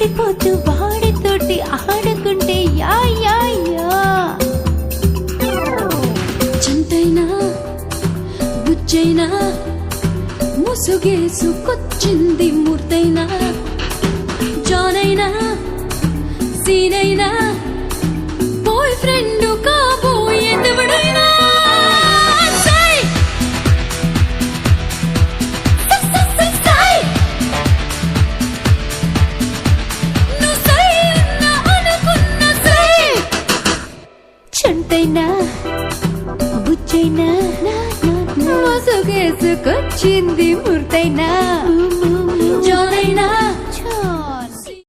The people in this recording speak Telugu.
పడిపోతూ వాడితోటి ఆడుకుంటే యా యా యా. చంటైనా బుజ్జైనా ముసుగేసుకొచ్చింది మూర్తైనా, జానైనా సీనైనా బాయ్ ఫ్రెండ్ కాబోయేదెవడైనా. చంటైనా బుజ్జైనా మోసుగేసుకొచ్చింది మూర్తైనా, జానైనా